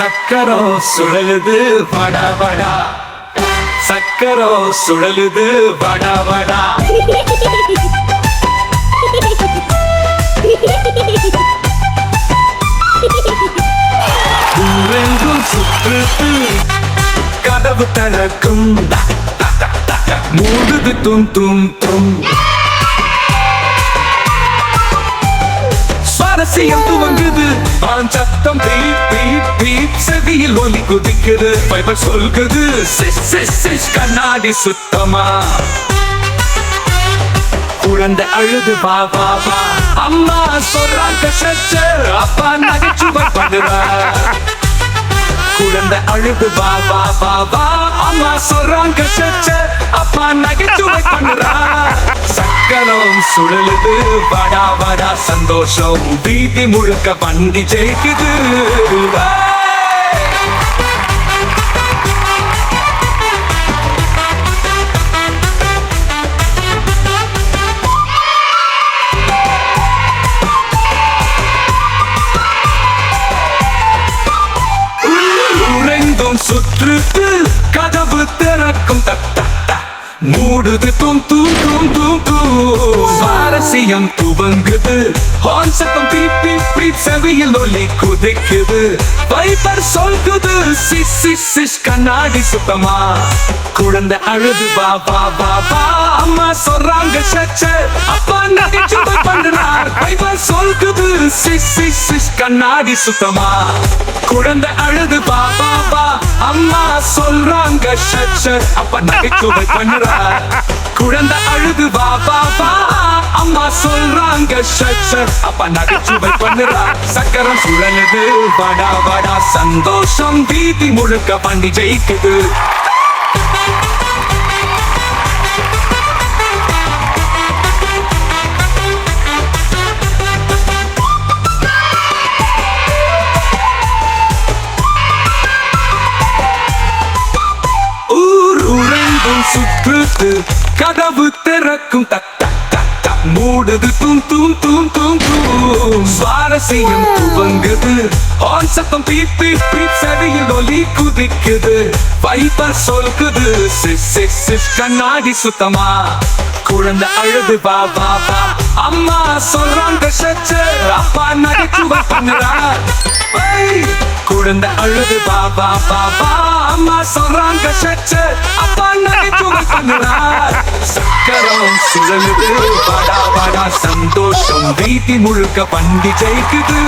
சக்கரம் சுழலுது வடா வடா, சக்கரம் சுழலுது வடா வடா. ஊரெங்கும் சுற்றுது கதவு திறக்கும், மூடுது தும் தும் தும். சுவாரஸ்யம் துவங்குது, சத்தம் பீப் பீப் பீப், செவியில் ஒலி குதிக்குது, பைபர் சொல்குது சிஸ் சிஸ் சிஸ், கண்ணாடி சுத்தமா. குழந்தை அழுது வா வா வா, அம்மா சொல்றாங்க சச்ச, அப்பா நகைச்சுவை பண்ணுறா. குழந்தை அழுது வா வா வா வா, அம்மா சொல்றாங்க சச்ச, அப்பா நகைச்சுவை பண்ணுறா. சக்கரம் சுழலுது வடா வடா, சந்தோஷம் வீதி முழுக்க வண்டி ஜெயிக்குது. சுற்றுது கதவு திறக்கும், மூடுது தும் தும் தும் தும் தும். சுவாரஸ்யம் துவங்குது, ஹார்ன் சத்தம் பீப் பீப் பீப், செவியில் ஒலி குதிக்குது, பைபர் சொல்குது சிஸ் சிஸ் சிஸ், கண்ணாடி சுத்தமா. குழந்தை அழுது வா வா வா வா, அம்மா சொல்றாங்க சச்ச, அப்பா நகைச்சுவை பண்றார், பைபர் சொல்குது சிஸ் சிஸ் சிஸ், கண்ணாடி சுத்தமா. குழந்தை அழுது வா வா வா, அம்மா சொல்றாங்க சச்ச, அப்பா நகைச்சுவை பண்றார். குழந்தை அழுது வா வா வா, அம்மா சொல்றாங்க சச்ச, அப்பா நகைச்சுவை பண்றார். சக்கரம் சுழலுது வடா வடா, சந்தோஷம் வீதி முழுக்க வண்டி ஜெயிக்குது. சுற்றுது கதவு திறக்கும், தக் தக் தக் தக், மூடுது தும் தும் தும் தும் தும். சுவாரஸ்யம் துவங்குது, ஹார்ன் சத்தம் பீப் பீப் பீப், செவியில் ஒலி குதிக்குது, பைபர் சொல்குது சிஸ் சிஸ் சிஸ், கண்ணாடி சுத்தமா. குழந்தை அழுது வா வா வா, அம்மா சொல்றாங்க சச்ச, அப்பா நகைச்சுவை பண்ணுறார். குழந்தை அழுது வா வா வா வா, அம்மா சொல்றாங்க சச்ச, அப்பா நகைச்சுவை பண்ணுறார். சக்கரம் சுழலுது வடா வடா, சந்தோஷம் வீதி முழுக்க வண்டி ஜெயிக்குது.